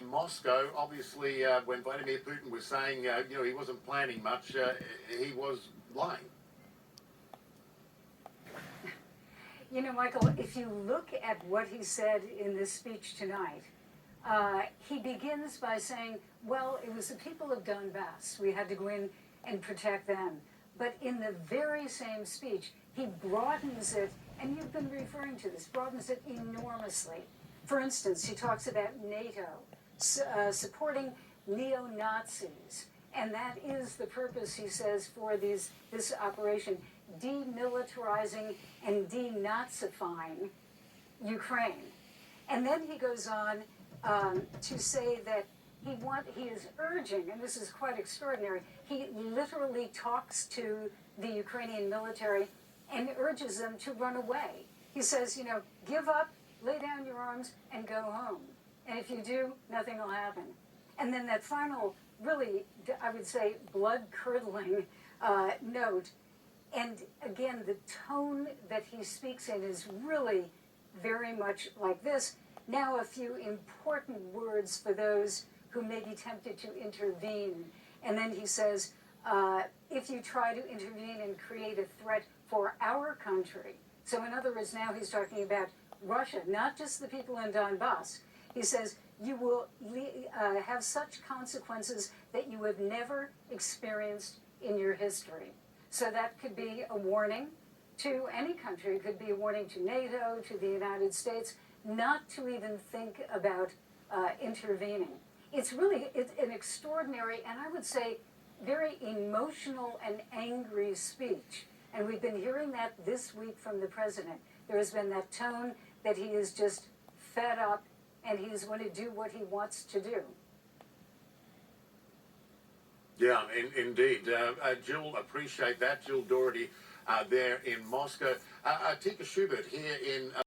In Moscow, obviously, when Vladimir Putin was saying, he wasn't planning much, he was lying. You know, Michael, if you look at what he said in this speech tonight, he begins by saying, well, it was the people of Donbass. We had to go in and protect them. But in the very same speech, he broadens it, and you've been referring to this, broadens it enormously. For instance, he talks about NATO supporting neo-Nazis. And that is the purpose, he says, for this operation, demilitarizing and denazifying Ukraine. And then he goes on to say that he is urging, and this is quite extraordinary, he literally talks to the Ukrainian military and urges them to run away. He says, give up, lay down your arms, and go home. And if you do, nothing will happen. And then that final, really, I would say, blood-curdling note. And again, the tone that he speaks in is really very much like this. Now a few important words for those who may be tempted to intervene. And then he says, if you try to intervene and create a threat for our country. So in other words, now he's talking about Russia, not just the people in Donbass. He says, you will have such consequences that you have never experienced in your history. So that could be a warning to any country. It could be a warning to NATO, to the United States, not to even think about intervening. It's an extraordinary, and I would say very emotional and angry speech. And we've been hearing that this week from the president. There has been that tone that he is just fed up and he's going to do what he wants to do. Yeah, indeed. Jill, appreciate that. Jill Doherty there in Moscow. Tika Schubert here in